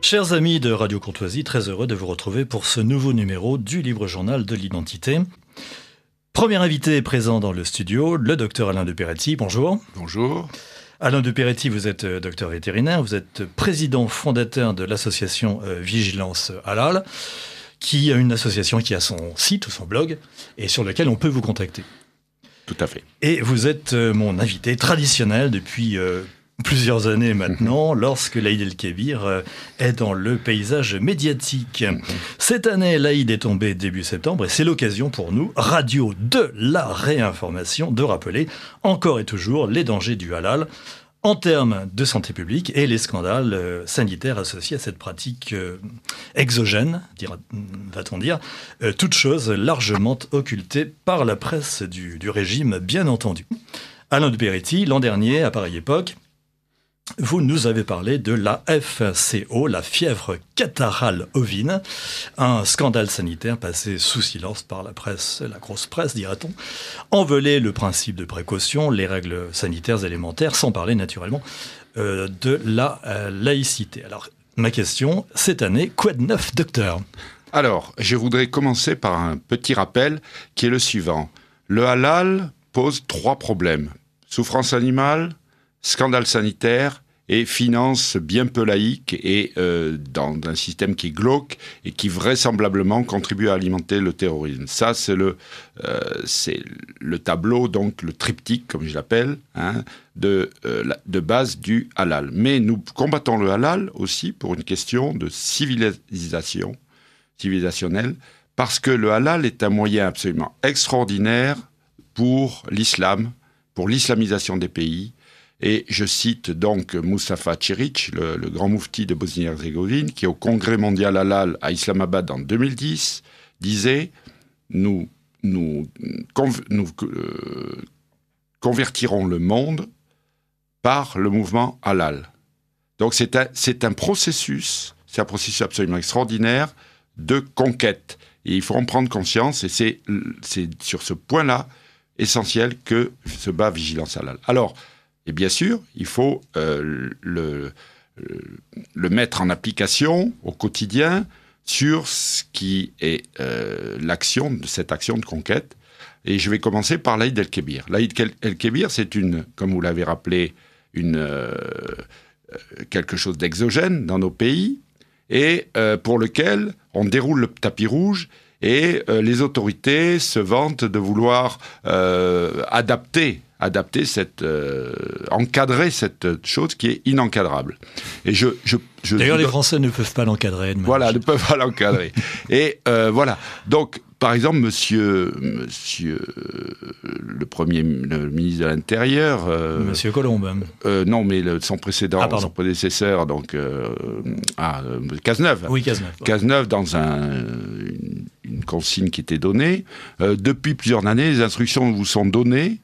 Chers amis de Radio Courtoisie, très heureux de vous retrouver pour ce nouveau numéro du Libre Journal de l'Identité. Premier invité présent dans le studio, le docteur Alain de Peretti. Bonjour. Bonjour. Alain de Peretti, vous êtes docteur vétérinaire, vous êtes président fondateur de l'association Vigilance Halal, qui est une association qui a son site ou son blog et sur lequel on peut vous contacter. Tout à fait. Et vous êtes mon invité traditionnel depuis plusieurs années maintenant, lorsque l'Aïd el-Kébir est dans le paysage médiatique. Cette année, l'Aïd est tombé début septembre et c'est l'occasion pour nous, radio de la réinformation, de rappeler encore et toujours les dangers du halal en termes de santé publique et les scandales sanitaires associés à cette pratique exogène, va-t-on dire, toute chose largement occultée par la presse du régime, bien entendu. Alain de Peretti, l'an dernier, à pareille époque, vous nous avez parlé de la FCO, la fièvre catarrhale ovine, un scandale sanitaire passé sous silence par la presse, la grosse presse, dira-t-on, envolé le principe de précaution, les règles sanitaires élémentaires, sans parler naturellement de la laïcité. Alors, ma question, cette année, quoi de neuf, docteur ? Alors, je voudrais commencer par un petit rappel qui est le suivant. Le halal pose 3 problèmes. Souffrance animale, scandale sanitaire et finance bien peu laïque et dans un système qui est glauque et qui vraisemblablement contribue à alimenter le terrorisme. Ça, c'est le tableau, donc le triptyque, comme je l'appelle, de base du halal. Mais nous combattons le halal aussi pour une question de civilisationnelle, parce que le halal est un moyen absolument extraordinaire pour l'islam, pour l'islamisation des pays. Et je cite donc Mustafa Ćirić, le grand moufti de Bosnie-Herzégovine, qui au Congrès mondial halal à Islamabad en 2010 disait « Nous convertirons le monde par le mouvement halal ». Donc c'est un processus absolument extraordinaire de conquête. Et il faut en prendre conscience, et c'est sur ce point-là essentiel que se bat Vigilance Halal. Alors, et bien sûr, il faut le mettre en application au quotidien sur ce qui est cette action de conquête. Et je vais commencer par l'Aïd el-Kébir. L'Aïd el-Kébir, c'est comme vous l'avez rappelé, quelque chose d'exogène dans nos pays, et pour lequel on déroule le tapis rouge, et les autorités se vantent de vouloir encadrer cette chose qui est inencadrable. Et D'ailleurs, les Français ne peuvent pas l'encadrer. Voilà, ne peuvent pas l'encadrer. Et voilà. Donc, par exemple, monsieur le ministre de l'Intérieur... Monsieur Colombe. Non, mais son prédécesseur, donc... Cazeneuve. Oui, Cazeneuve. Cazeneuve, dans une consigne qui était donnée. Depuis plusieurs années, les instructions vous sont données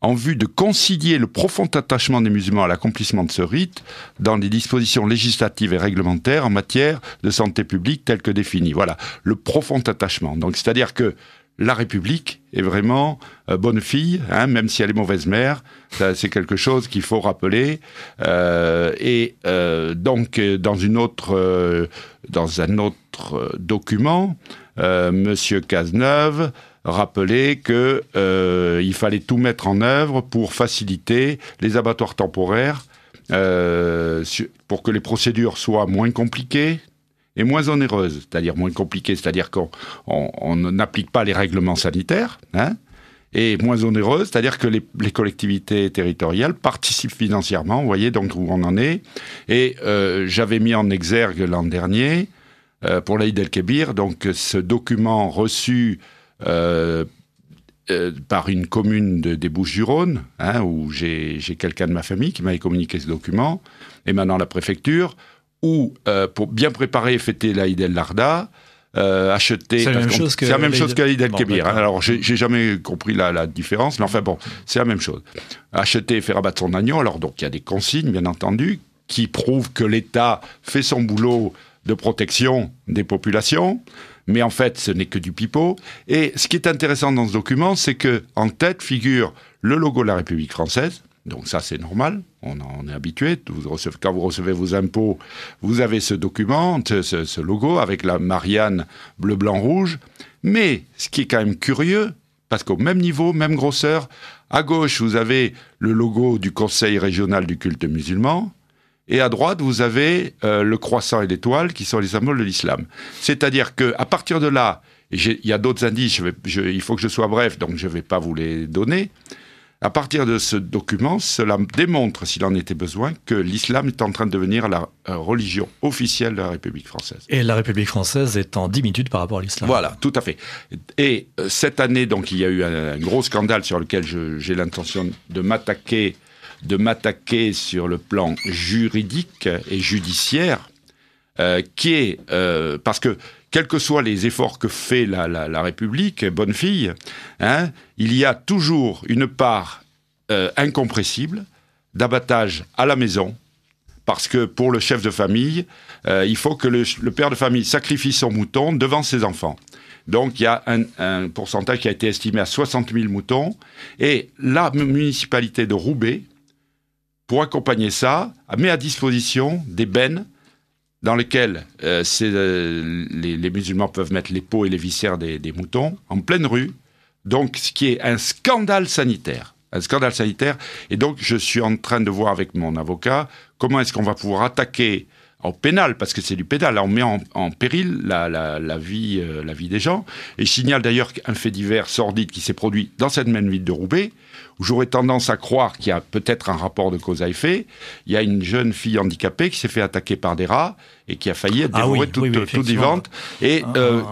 en vue de concilier le profond attachement des musulmans à l'accomplissement de ce rite dans les dispositions législatives et réglementaires en matière de santé publique telles que définies. Voilà, le profond attachement. Donc, c'est-à-dire que la République est vraiment bonne fille, même si elle est mauvaise mère. Ça, c'est quelque chose qu'il faut rappeler. Donc, dans un autre document, Monsieur Cazeneuve rappeler qu'il fallait tout mettre en œuvre pour faciliter les abattoirs temporaires, pour que les procédures soient moins compliquées et moins onéreuses. C'est-à-dire moins compliquées, c'est-à-dire qu'on n'applique pas les règlements sanitaires, et moins onéreuses, c'est-à-dire que les collectivités territoriales participent financièrement, vous voyez donc où on en est. Et j'avais mis en exergue l'an dernier, pour l'Aïd el-Kébir, donc ce document reçu par une commune des Bouches-du-Rhône, où j'ai quelqu'un de ma famille qui m'avait communiqué ce document, et maintenant la préfecture, où, pour bien préparer et fêter l'Aïd el-Arda, acheter... C'est la même chose que l'Aïd el-Kébir. Alors, j'ai jamais compris la différence, mais enfin bon, c'est la même chose. Acheter et faire abattre son agneau, alors donc il y a des consignes, bien entendu, qui prouvent que l'État fait son boulot de protection des populations, mais en fait, ce n'est que du pipeau. Et ce qui est intéressant dans ce document, c'est qu'en tête figure le logo de la République française, Donc ça, c'est normal, on en est habitué. Quand vous recevez vos impôts, vous avez ce document, ce logo avec la Marianne bleu, blanc, rouge. Mais ce qui est quand même curieux, parce qu'au même niveau, même grosseur, à gauche, vous avez le logo du Conseil régional du culte musulman, et à droite, vous avez le croissant et l'étoile, qui sont les symboles de l'islam. C'est-à-dire qu'à partir de là, il y a d'autres indices, il faut que je sois bref, donc je ne vais pas vous les donner. À partir de ce document, cela démontre, s'il en était besoin, que l'islam est en train de devenir la religion officielle de la République française. Et la République française est en dimitude par rapport à l'islam. Voilà, tout à fait. Et cette année, donc, il y a eu un gros scandale sur lequel j'ai l'intention de m'attaquer sur le plan juridique et judiciaire, qui est parce que quels que soient les efforts que fait la République, bonne fille, hein, il y a toujours une part incompressible d'abattage à la maison, parce que pour le chef de famille, il faut que le père de famille sacrifie son mouton devant ses enfants. Donc il y a un pourcentage qui a été estimé à 60 000 moutons, et la municipalité de Roubaix, pour accompagner ça, met à disposition des bennes dans lesquels les musulmans peuvent mettre les peaux et les viscères des moutons, en pleine rue, donc ce qui est un scandale sanitaire. Et donc je suis en train de voir avec mon avocat comment est-ce qu'on va pouvoir attaquer en pénal, parce que c'est du pénal, là on met en péril la vie des gens. Et je signale d'ailleurs un fait divers sordide qui s'est produit dans cette même ville de Roubaix, où j'aurais tendance à croire qu'il y a peut-être un rapport de cause à effet. Il y a une jeune fille handicapée qui s'est fait attaquer par des rats et qui a failli être dévorée toute vivante. Et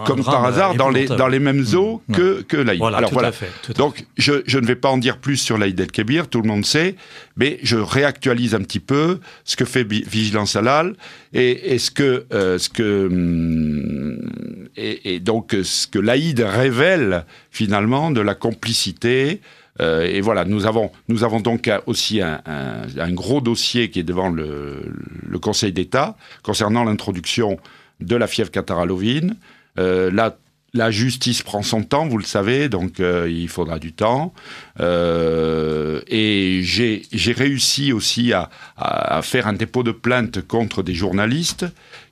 comme par hasard, dans les mêmes eaux que l'Aïd. Voilà, alors voilà. Donc je ne vais pas en dire plus sur l'Aïd el-Kébir, tout le monde sait, mais je réactualise un petit peu ce que fait Vigilance Halal et ce que l'Aïd révèle finalement de la complicité. Et voilà, nous avons donc aussi un gros dossier qui est devant le Conseil d'État concernant l'introduction de la fièvre catarrhale ovine. La justice prend son temps, vous le savez, donc il faudra du temps. Et j'ai réussi aussi à faire un dépôt de plainte contre des journalistes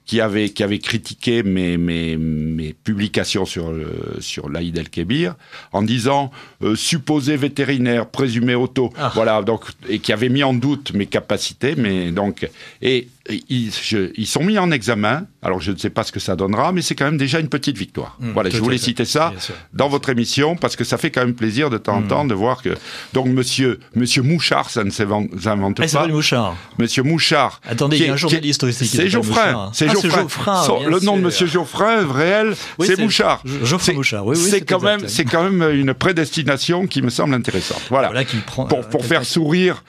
qui avaient critiqué mes publications sur l'Aïd el-Kébir en disant supposé vétérinaire, présumé auto, voilà, donc, et qui avaient mis en doute mes capacités, et ils sont mis en examen. Alors je ne sais pas ce que ça donnera, mais c'est quand même déjà une petite victoire. Voilà, je voulais citer ça dans votre émission parce que ça fait quand même plaisir de temps en temps de voir que donc Monsieur Mouchard, ça ne s'invente pas. C'est Mouchard. Monsieur Mouchard. Attendez, il y a un journaliste aussi. C'est Geoffrin. C'est Geoffrin. Le nom de Monsieur Geoffrin réel, c'est Mouchard. Geoffrin Mouchard. Oui, c'est quand même une prédestination qui me semble intéressante. Voilà. Pour faire sourire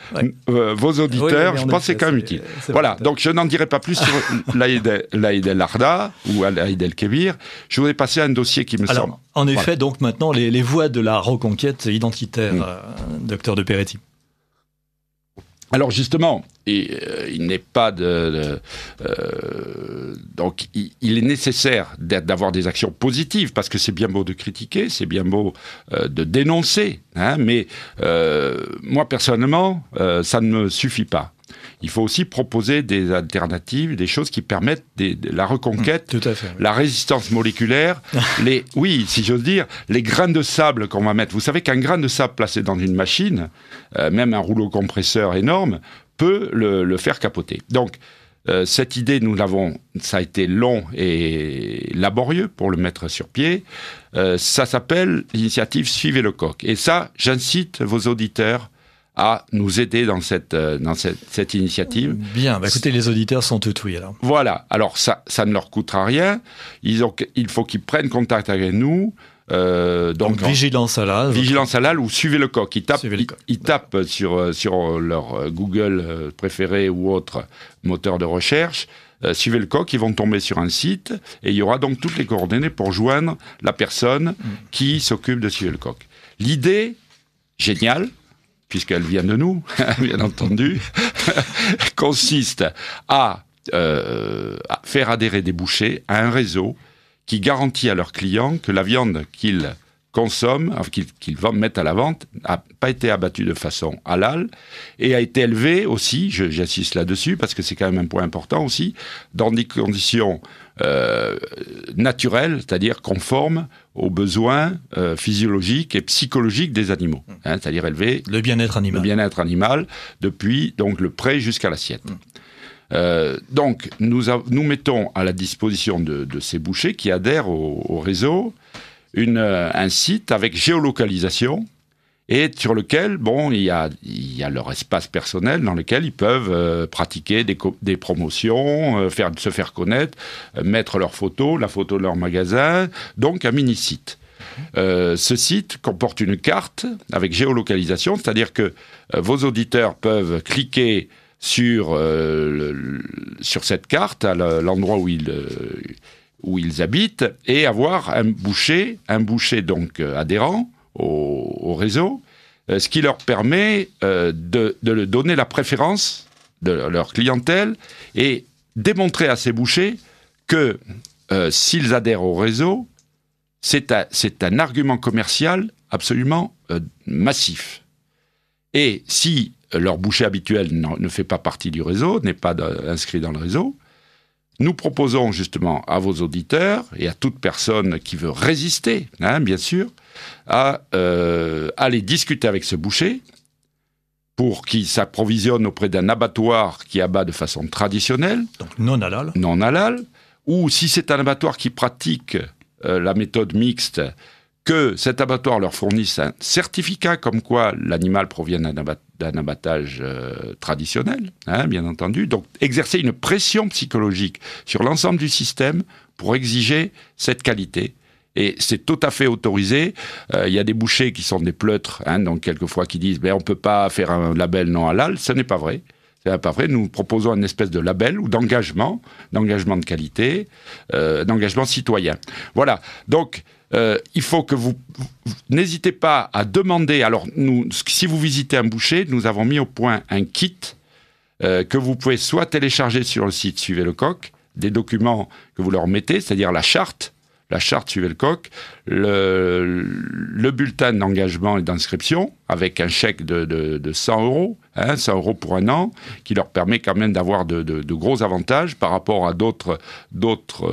vos auditeurs, je pense que c'est quand même utile. Voilà. Donc je n'en dirai pas plus sur l'Aïd el-Arda ou l'Aïd el-Kébir. Je voudrais passer à un dossier qui me semble... En effet, donc maintenant, les voies de la reconquête identitaire, docteur de Peretti. Alors justement, il n'est pas donc il est nécessaire d'avoir des actions positives, parce que c'est bien beau de critiquer, c'est bien beau de dénoncer, hein, mais moi personnellement, ça ne me suffit pas. Il faut aussi proposer des alternatives, des choses qui permettent la reconquête, tout à fait, la résistance moléculaire, si j'ose dire, les grains de sable qu'on va mettre. Vous savez qu'un grain de sable placé dans une machine, même un rouleau compresseur énorme, peut le faire capoter. Donc, cette idée, ça a été long et laborieux pour le mettre sur pied. Ça s'appelle l'initiative Suivez le coq. Et ça, j'incite vos auditeurs à nous aider dans cette initiative. Bien, écoutez, les auditeurs sont tout oui alors. Voilà, alors ça ne leur coûtera rien. Il faut qu'ils prennent contact avec nous. Donc Vigilance Halal ou Suivez le coq. Ils tapent sur leur Google préféré ou autre moteur de recherche. Suivez le coq, ils vont tomber sur un site et il y aura donc toutes les coordonnées pour joindre la personne qui s'occupe de Suivez le coq. L'idée, géniale, puisqu'elle vient de nous, bien entendu, consiste à faire adhérer des bouchers à un réseau qui garantit à leurs clients que la viande qu'ils consomment, qu'ils mettent à la vente, n'a pas été abattu de façon halal et a été élevé aussi, j'insiste là-dessus parce que c'est quand même un point important aussi, dans des conditions naturelles, c'est-à-dire conformes aux besoins physiologiques et psychologiques des animaux, c'est-à-dire élevé le bien-être animal depuis donc le pré jusqu'à l'assiette. Donc nous mettons à la disposition de ces bouchers qui adhèrent au réseau un site avec géolocalisation et sur lequel, il y a leur espace personnel dans lequel ils peuvent pratiquer des promotions, se faire connaître, mettre leurs photos, la photo de leur magasin, donc un mini-site. Ce site comporte une carte avec géolocalisation, c'est-à-dire que vos auditeurs peuvent cliquer sur cette carte, à l'endroit où ils habitent, et avoir un boucher donc adhérent au réseau, ce qui leur permet de donner la préférence de leur clientèle et démontrer à ces bouchers que s'ils adhèrent au réseau, c'est un argument commercial absolument massif. Et si leur boucher habituel ne fait pas partie du réseau, n'est pas inscrit dans le réseau, nous proposons justement à vos auditeurs et à toute personne qui veut résister, bien sûr, à aller discuter avec ce boucher pour qu'il s'approvisionne auprès d'un abattoir qui abat de façon traditionnelle. Donc non halal. Non halal. Ou si c'est un abattoir qui pratique la méthode mixte, que cet abattoir leur fournisse un certificat comme quoi l'animal provient d'un abattage traditionnel, bien entendu. Donc, exercer une pression psychologique sur l'ensemble du système pour exiger cette qualité. Et c'est tout à fait autorisé. Il y a des bouchers qui sont des pleutres, donc quelquefois qui disent on ne peut pas faire un label non halal. Ce n'est pas vrai. C'est pas vrai. Nous proposons une espèce de label ou d'engagement de qualité, d'engagement citoyen. Voilà. Donc, il faut que vous n'hésitez pas à demander. Alors, si vous visitez un boucher, nous avons mis au point un kit que vous pouvez soit télécharger sur le site Suivez le coq, des documents que vous leur mettez, c'est-à-dire la charte Suivez le coq, le bulletin d'engagement et d'inscription avec un chèque de 100 euros, 100 euros pour un an, qui leur permet quand même d'avoir de gros avantages par rapport à d'autres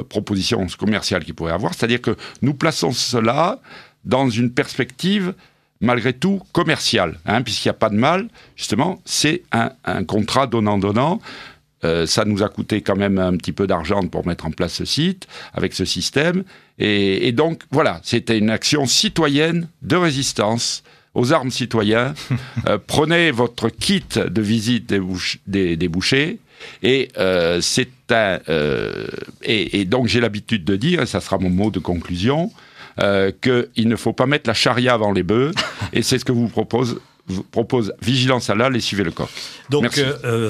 propositions commerciales qu'ils pourraient avoir. C'est-à-dire que nous plaçons cela dans une perspective malgré tout commerciale, puisqu'il n'y a pas de mal, justement, c'est un contrat donnant-donnant. Ça nous a coûté quand même un petit peu d'argent pour mettre en place ce site, avec ce système. Et donc, voilà, c'était une action citoyenne de résistance aux armes citoyens. Prenez votre kit de visite des bouchers. Et et donc, j'ai l'habitude de dire, et ça sera mon mot de conclusion, qu'il ne faut pas mettre la charia avant les bœufs. Et c'est ce que vous propose Vigilance halal et Suivez le coq. Donc,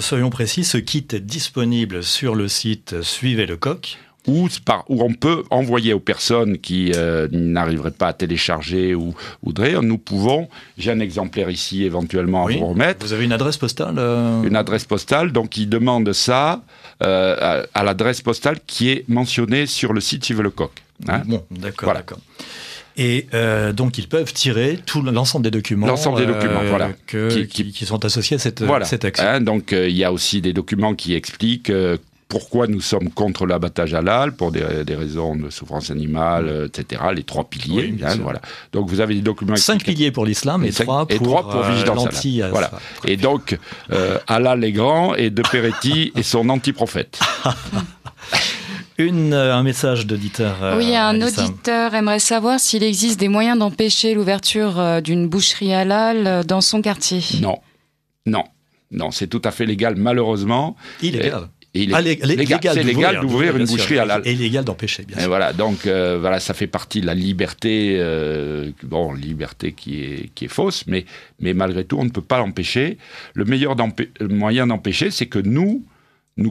soyons précis, ce kit est disponible sur le site Suivez le coq. Où on peut envoyer aux personnes qui n'arriveraient pas à télécharger ou voudraient. Nous pouvons, j'ai un exemplaire ici éventuellement à vous remettre. Vous avez une adresse postale Une adresse postale, donc ils demandent ça à l'adresse postale qui est mentionnée sur le site Suivez le coq. Bon, d'accord, d'accord. Et donc, ils peuvent tirer l'ensemble des documents, voilà, qui sont associés à cette action. Donc, il y a aussi des documents qui expliquent pourquoi nous sommes contre l'abattage halal, pour des raisons de souffrance animale, etc. Les 3 piliers. Voilà. Donc, vous avez des documents... 5 piliers pour l'islam et 3 pour vigilance halal. Voilà. Et donc, halal est grand, et De Peretti est son anti-prophète. Un message d'auditeur. Oui, un auditeur aimerait savoir s'il existe des moyens d'empêcher l'ouverture d'une boucherie halal dans son quartier. Non, c'est tout à fait légal, malheureusement. Illégal. C'est légal d'ouvrir une boucherie halal. Et illégal d'empêcher, bien sûr. Et voilà, donc ça fait partie de la liberté, liberté qui est fausse, mais malgré tout, on ne peut pas l'empêcher. Le meilleur moyen d'empêcher, c'est que nous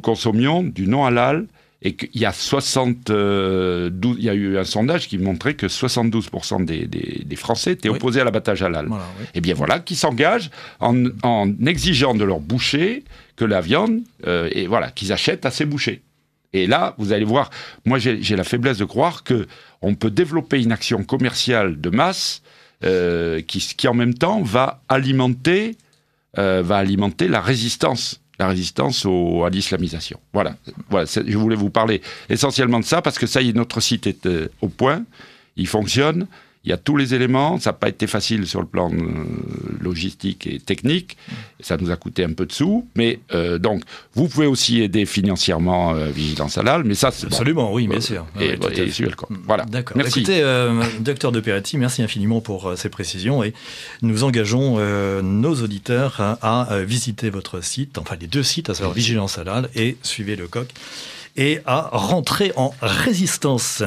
consommions du non halal. Et qu'il y a il y a eu un sondage qui montrait que 72% des Français étaient opposés à l'abattage halal. Voilà, oui. Et bien voilà, qui s'engagent en exigeant de leurs bouchers que la viande, qu'ils achètent à ces bouchers. Et là, vous allez voir, moi j'ai la faiblesse de croire qu'on peut développer une action commerciale de masse qui en même temps va alimenter la résistance à l'islamisation. Voilà, je voulais vous parler essentiellement de ça, parce que ça y est, notre site est au point, il fonctionne, il y a tous les éléments, ça n'a pas été facile sur le plan logistique et technique, ça nous a coûté un peu de sous, mais donc, vous pouvez aussi aider financièrement Vigilance Halal, mais ça, c'est absolument, bon, oui, bien sûr. Voilà. D'accord. Merci. Écoutez, docteur De Peretti, merci infiniment pour ces précisions, et nous engageons nos auditeurs à visiter votre site, enfin les deux sites, à savoir Vigilance Halal et Suivez le Coq, et à rentrer en résistance.